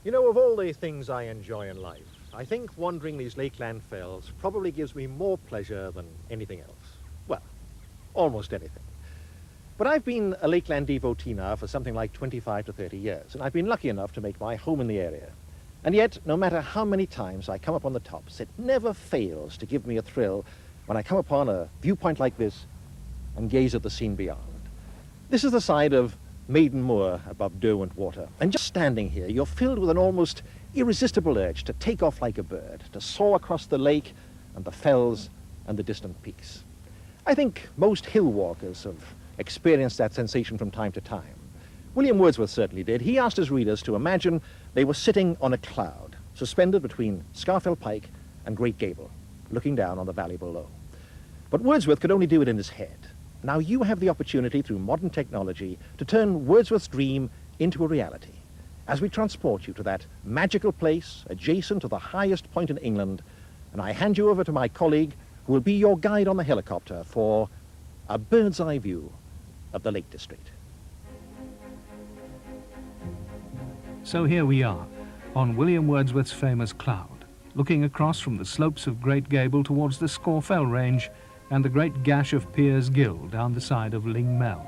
You know, of all the things I enjoy in life, I think wandering these Lakeland fells probably gives me more pleasure than anything else. Well, almost anything. But I've been a Lakeland devotee now for something like 25 to 30 years, and I've been lucky enough to make my home in the area. And yet, no matter how many times I come up on the tops, it never fails to give me a thrill when I come upon a viewpoint like this and gaze at the scene beyond. This is the side of Maiden Moor above Derwent Water, and just standing here, you're filled with an almost irresistible urge to take off like a bird, to soar across the lake and the fells and the distant peaks. I think most hill walkers have experienced that sensation from time to time. William Wordsworth certainly did. He asked his readers to imagine they were sitting on a cloud, suspended between Scafell Pike and Great Gable, looking down on the valley below. But Wordsworth could only do it in his head. Now you have the opportunity through modern technology to turn Wordsworth's dream into a reality as we transport you to that magical place adjacent to the highest point in England, and I hand you over to my colleague who will be your guide on the helicopter for a bird's eye view of the Lake District. So here we are, on William Wordsworth's famous cloud, looking across from the slopes of Great Gable towards the Scafell Range and the great gash of Piers Gill down the side of Ling Mel.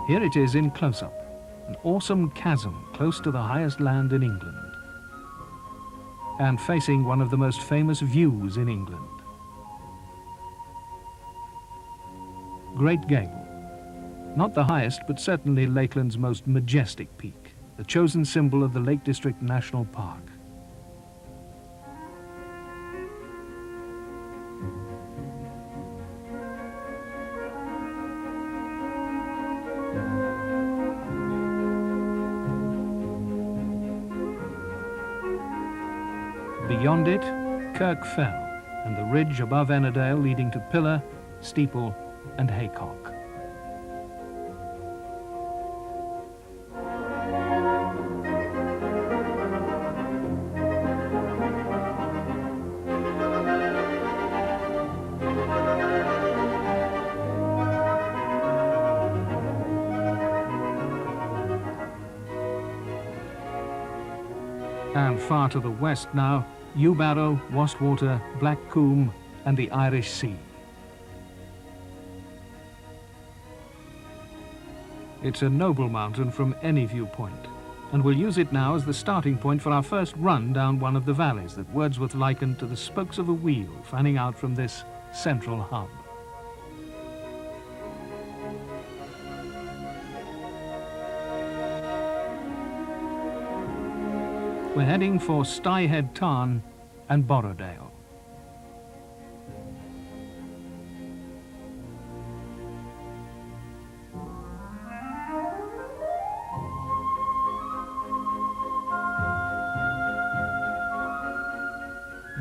Here it is in close-up, an awesome chasm close to the highest land in England, and facing one of the most famous views in England. Great Gable. Not the highest, but certainly Lakeland's most majestic peak, the chosen symbol of the Lake District National Park. Beyond it, Kirk Fell, and the ridge above Ennerdale leading to Pillar, Steeple, and Haycock. And far to the west now, Ewbarrow, Wastwater, Black Combe, and the Irish Sea. It's a noble mountain from any viewpoint, and we'll use it now as the starting point for our first run down one of the valleys that Wordsworth likened to the spokes of a wheel fanning out from this central hub. We're heading for Styhead Tarn and Borrowdale.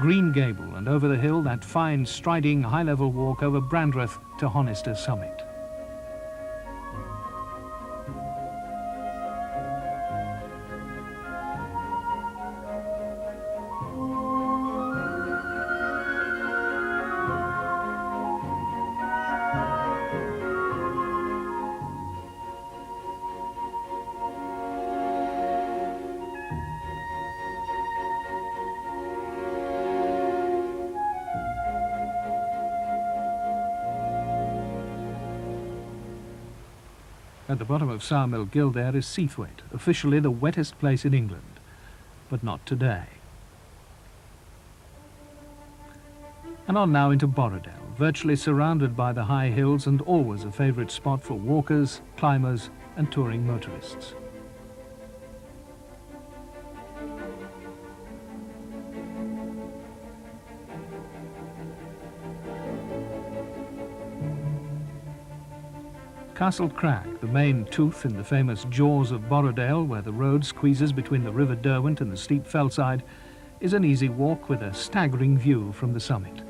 Green Gable, and over the hill that fine striding high-level walk over Brandreth to Honister Summit. At the bottom of Sowermill Gill there is Seathwaite, officially the wettest place in England, but not today. And on now into Borrowdale, virtually surrounded by the high hills and always a favourite spot for walkers, climbers and touring motorists. Castle Crag, the main tooth in the famous jaws of Borrowdale, where the road squeezes between the River Derwent and the steep fellside, is an easy walk with a staggering view from the summit.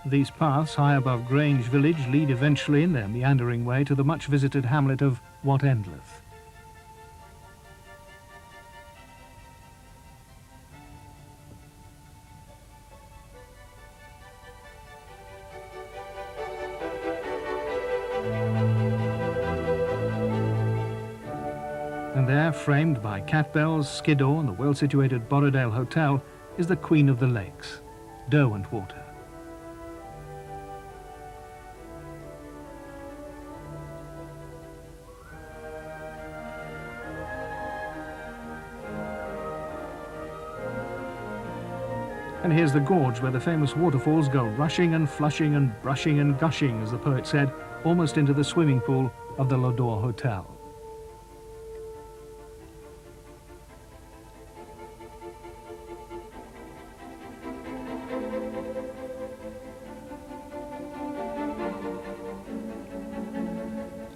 These paths high above Grange village lead eventually in their meandering way to the much visited hamlet of Wat Endleth. And there, framed by cat bells, skiddaw and the well-situated Borrowdale Hotel, is the Queen of the Lakes, Derwentwater. And here's the gorge where the famous waterfalls go rushing and flushing and brushing and gushing, as the poet said, almost into the swimming pool of the Lodore Hotel.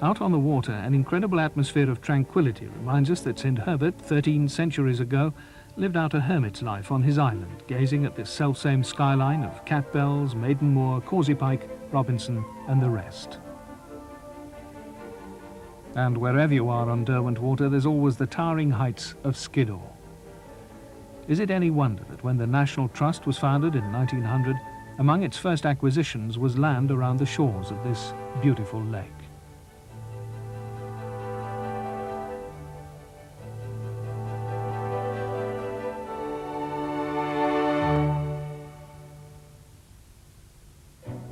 Out on the water, an incredible atmosphere of tranquility reminds us that St. Herbert, 13 centuries ago, lived out a hermit's life on his island, gazing at this selfsame skyline of Cat Bells, Maiden Moor, Causey Pike, Robinson and the rest. And wherever you are on Derwentwater, there's always the towering heights of Skiddaw. Is it any wonder that when the National Trust was founded in 1900, among its first acquisitions was land around the shores of this beautiful lake?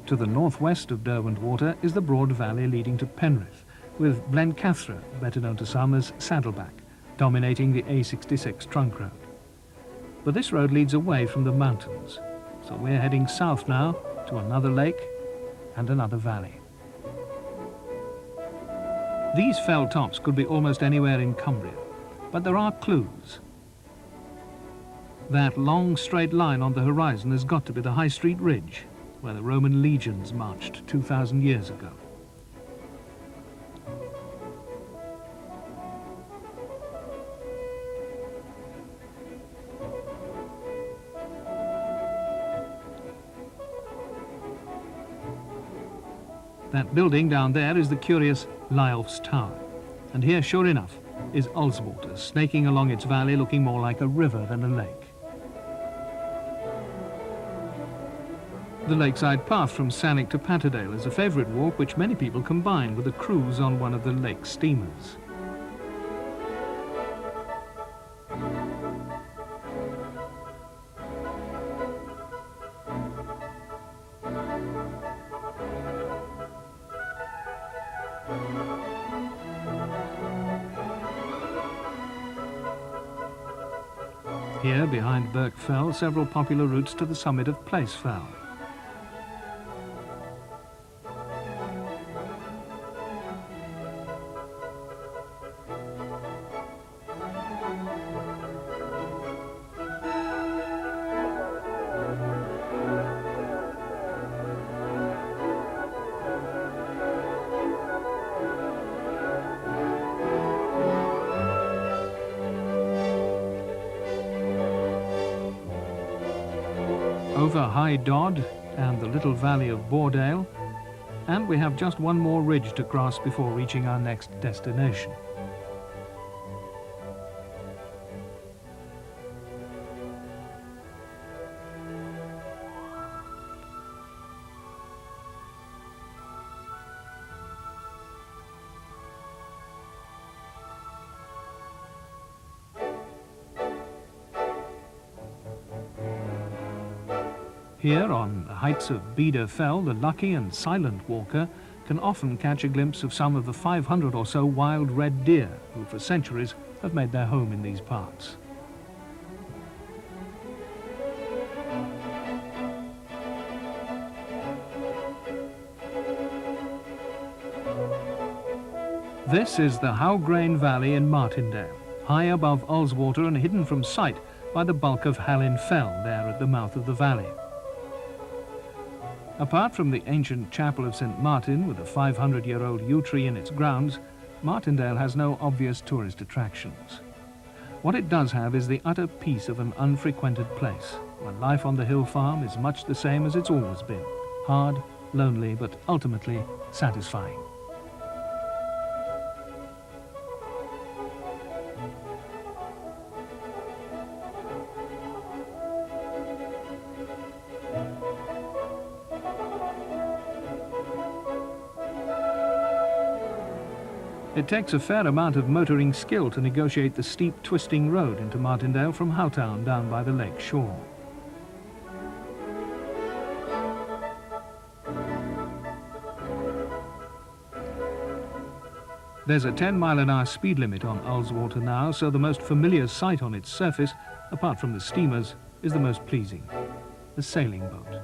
To the northwest of Derwentwater is the broad valley leading to Penrith, with Blencathra, better known to some as Saddleback, dominating the A66 trunk road. But this road leads away from the mountains, so we're heading south now to another lake and another valley. These fell tops could be almost anywhere in Cumbria, but there are clues. That long straight line on the horizon has got to be the High Street Ridge, where the Roman legions marched 2,000 years ago. That building down there is the curious Lyulph's Tower. And here, sure enough, is Ullswater, snaking along its valley looking more like a river than a lake. The lakeside path from Scenic to Patterdale is a favourite walk which many people combine with a cruise on one of the lake steamers. Here, behind Birk Fell, several popular routes to the summit of Place Fell. Over High Dodd and the little valley of Boredale, and we have just one more ridge to cross before reaching our next destination. Here, on the heights of Beder Fell, the lucky and silent walker can often catch a glimpse of some of the 500 or so wild red deer who for centuries have made their home in these parts. This is the Howgrain Valley in Martindale, high above Ullswater and hidden from sight by the bulk of Hallin Fell there at the mouth of the valley. Apart from the ancient chapel of St. Martin with a 500-year-old yew tree in its grounds, Martindale has no obvious tourist attractions. What it does have is the utter peace of an unfrequented place, where life on the hill farm is much the same as it's always been, hard, lonely, but ultimately satisfying. It takes a fair amount of motoring skill to negotiate the steep, twisting road into Martindale from Howtown down by the lake shore. There's a 10-mile-an-hour speed limit on Ullswater now, so the most familiar sight on its surface, apart from the steamers, is the most pleasing: the sailing boat.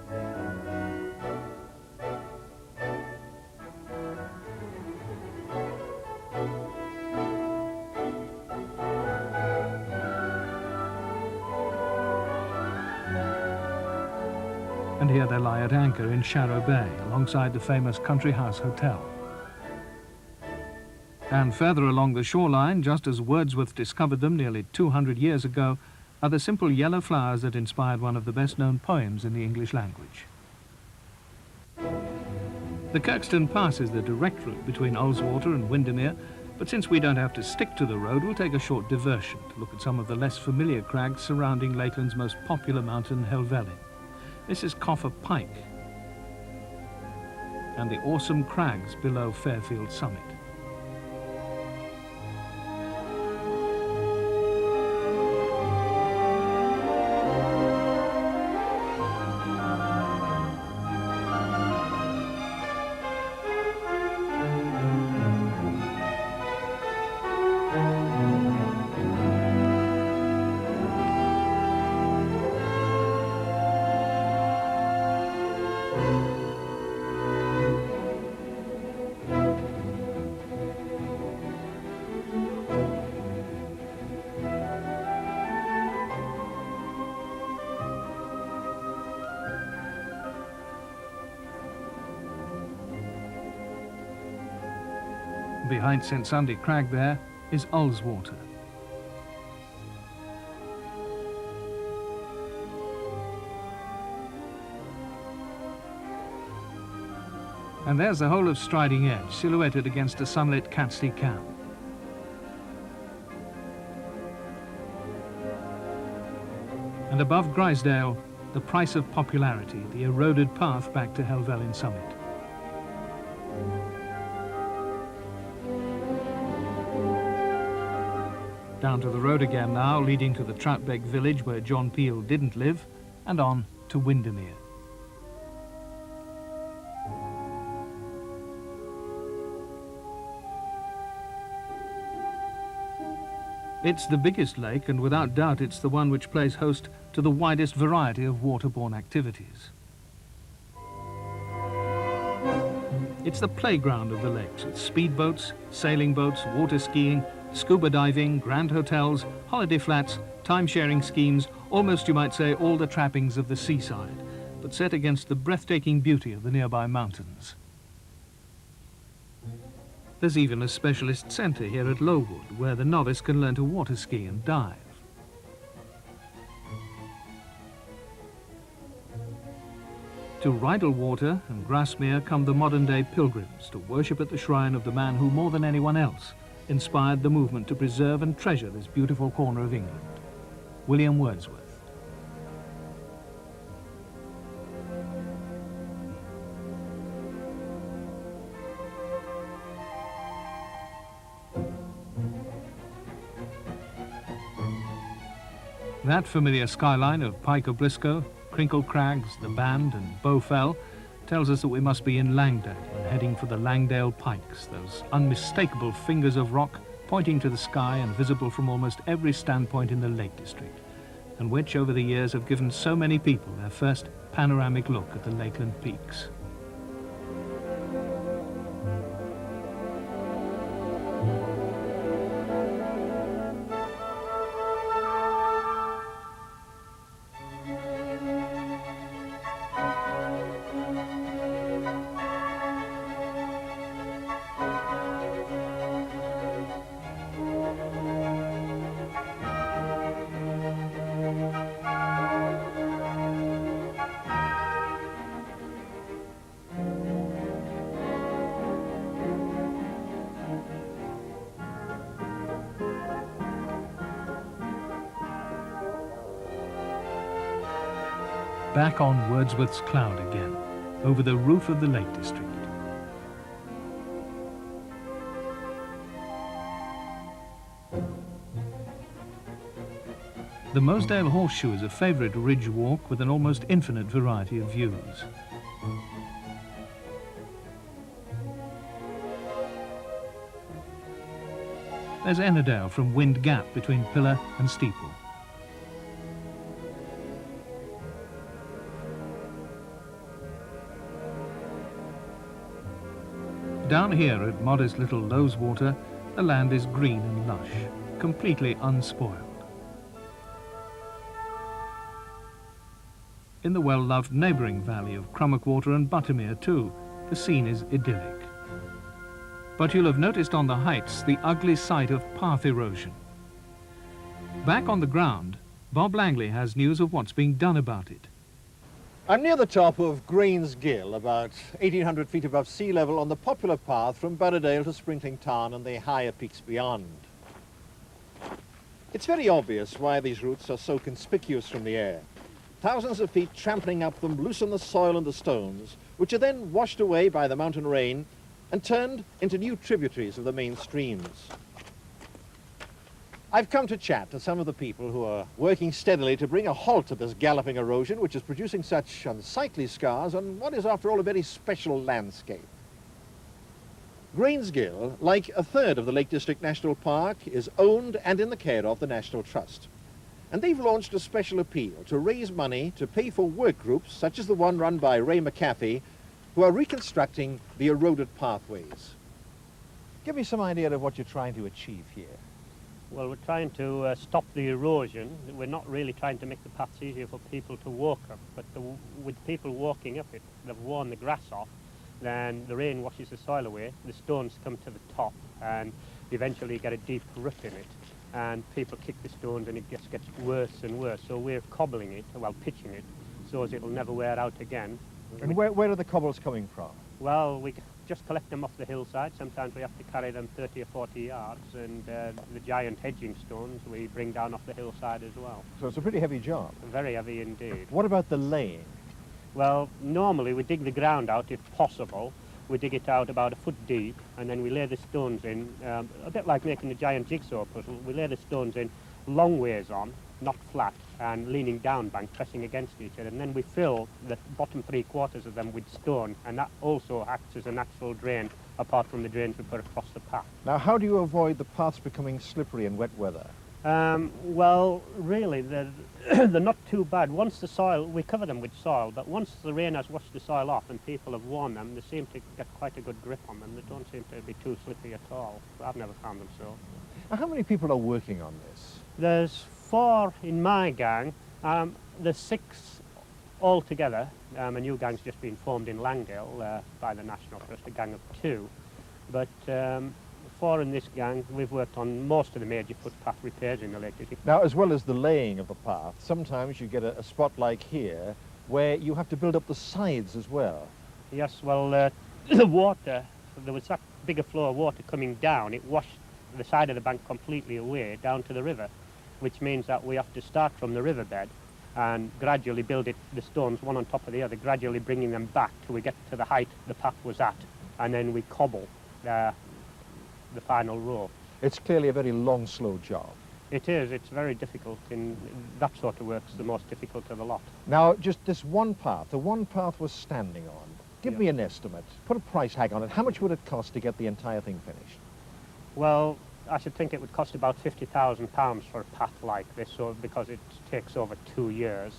And here they lie at anchor in Sharrow Bay, alongside the famous Country House Hotel. And further along the shoreline, just as Wordsworth discovered them nearly 200 years ago, are the simple yellow flowers that inspired one of the best-known poems in the English language. The Kirkstone Pass is the direct route between Ullswater and Windermere, but since we don't have to stick to the road, we'll take a short diversion to look at some of the less familiar crags surrounding Lakeland's most popular mountain, Helvellyn. This is Coffer Pike and the awesome crags below Fairfield Summit. Behind St Sunday Crag there is Ullswater. And there's the whole of Striding Edge, silhouetted against a sunlit Catsley Cam. And above Grisdale, the price of popularity, the eroded path back to Helvellyn Summit. Down to the road again now, leading to the Troutbeck village where John Peel didn't live, and on to Windermere. It's the biggest lake, and without doubt it's the one which plays host to the widest variety of waterborne activities. It's the playground of the lakes, with speedboats, sailing boats, water skiing, scuba diving, grand hotels, holiday flats, time-sharing schemes, almost, you might say, all the trappings of the seaside, but set against the breathtaking beauty of the nearby mountains. There's even a specialist centre here at Lowood, where the novice can learn to water ski and dive. To Rydalwater and Grasmere come the modern-day pilgrims to worship at the shrine of the man who, more than anyone else, inspired the movement to preserve and treasure this beautiful corner of England, William Wordsworth. That familiar skyline of Pike of Blisco, Crinkle Crags, the Band and Bowfell tells us that we must be in Langdale and heading for the Langdale Pikes, those unmistakable fingers of rock pointing to the sky and visible from almost every standpoint in the Lake District, and which over the years have given so many people their first panoramic look at the Lakeland peaks. back on Wordsworth's cloud again, over the roof of the Lake District. The Mosedale Horseshoe is a favourite ridge walk with an almost infinite variety of views. There's Ennerdale from Wind Gap between Pillar and Steeple. Down here at modest little Loweswater, the land is green and lush, completely unspoiled. In the well-loved neighbouring valley of Crummockwater and Buttermere too, the scene is idyllic. But you'll have noticed on the heights the ugly sight of path erosion. Back on the ground, Bob Langley has news of what's being done about it. I'm near the top of Green's Gill, about 1,800 feet above sea level, on the popular path from Butterdale to Sprinkling Tarn and the higher peaks beyond. It's very obvious why these routes are so conspicuous from the air. Thousands of feet trampling up them loosen the soil and the stones, which are then washed away by the mountain rain and turned into new tributaries of the main streams. I've come to chat to some of the people who are working steadily to bring a halt to this galloping erosion, which is producing such unsightly scars on what is, after all, a very special landscape. Green's Gill, like a third of the Lake District National Park, is owned and in the care of the National Trust. And they've launched a special appeal to raise money to pay for work groups, such as the one run by Ray McAfee, who are reconstructing the eroded pathways. Give me some idea of what you're trying to achieve here. Well, we're trying to stop the erosion. We're not really trying to make the paths easier for people to walk up, but with people walking up it, they've worn the grass off, then the rain washes the soil away, the stones come to the top, and eventually you get a deep rut in it, and people kick the stones and it just gets worse and worse. So we're cobbling it, well, pitching it, so as it'll never wear out again. And where are the cobbles coming from? Well, we just collect them off the hillside. Sometimes we have to carry them 30 or 40 yards, and the giant hedging stones we bring down off the hillside as well. So it's a pretty heavy job. Very heavy indeed. What about the laying? Well, normally we dig the ground out if possible. We dig it out about a foot deep, and then we lay the stones in, a bit like making a giant jigsaw puzzle. We lay the stones in long ways on, not flat, and leaning down bank, pressing against each other, and then we fill the bottom 3/4 of them with stone, and that also acts as a natural drain, apart from the drains we put across the path. Now, how do you avoid the paths becoming slippery in wet weather? Well, really, they're, they're not too bad. Once the soil, we cover them with soil, but once the rain has washed the soil off and people have worn them, they seem to get quite a good grip on them. They don't seem to be too slippery at all. I've never found them so. Now, how many people are working on this? There's 4 in my gang. There's 6 altogether. A new gang's just been formed in Langdale by the National Trust, a gang of 2. But 4 in this gang, we've worked on most of the major footpath repairs in the Lake District. Now, as well as the laying of the path, sometimes you get a spot like here where you have to build up the sides as well. Yes, well, the water, there was that bigger flow of water coming down. It washed the side of the bank completely away down to the river, which means that we have to start from the riverbed and gradually build the stones one on top of the other, gradually bringing them back till we get to the height the path was at, and then we cobble the final row. It's clearly a very long, slow job. It is. It's very difficult. In that sort of work's the most difficult of the lot. Now, just this one path, the one path was standing on. Give me an estimate. Put a price tag on it. How much would it cost to get the entire thing finished? Well, I should think it would cost about £50,000 for a path like this, so because it takes over 2 years.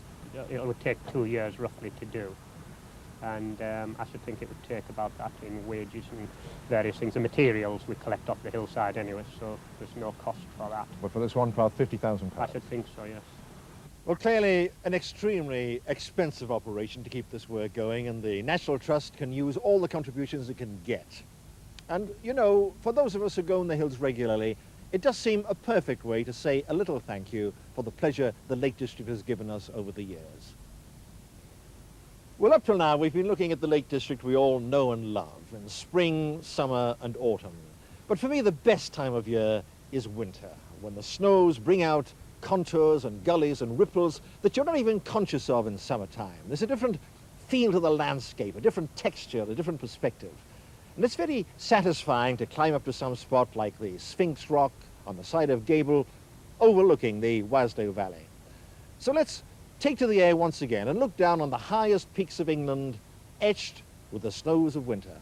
It would take 2 years roughly to do. And I should think it would take about that in wages and various things. The materials we collect off the hillside anyway, so there's no cost for that. But for this one path, £50,000? I should think so, yes. Well, clearly an extremely expensive operation to keep this work going, and the National Trust can use all the contributions it can get. And, you know, for those of us who go in the hills regularly, it does seem a perfect way to say a little thank you for the pleasure the Lake District has given us over the years. Well, up till now, we've been looking at the Lake District we all know and love in spring, summer, and autumn. But for me, the best time of year is winter, when the snows bring out contours and gullies and ripples that you're not even conscious of in summertime. There's a different feel to the landscape, a different texture, a different perspective. And it's very satisfying to climb up to some spot like the Sphinx Rock on the side of Gable, overlooking the Waslow Valley. So let's take to the air once again and look down on the highest peaks of England, etched with the snows of winter.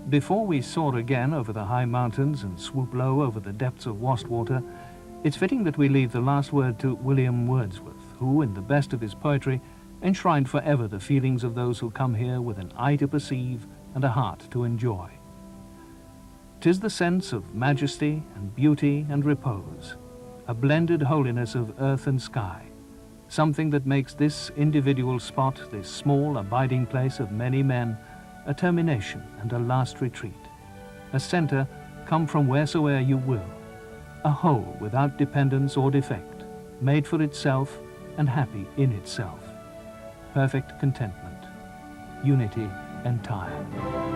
Before we soar again over the high mountains and swoop low over the depths of Wastwater, it's fitting that we leave the last word to William Wordsworth, who, in the best of his poetry, enshrined forever the feelings of those who come here with an eye to perceive and a heart to enjoy. 'Tis the sense of majesty and beauty and repose, a blended holiness of earth and sky, something that makes this individual spot, this small abiding place of many men, a termination and a last retreat, a center come from wheresoe'er you will, a whole without dependence or defect, made for itself and happy in itself, perfect contentment, unity entire.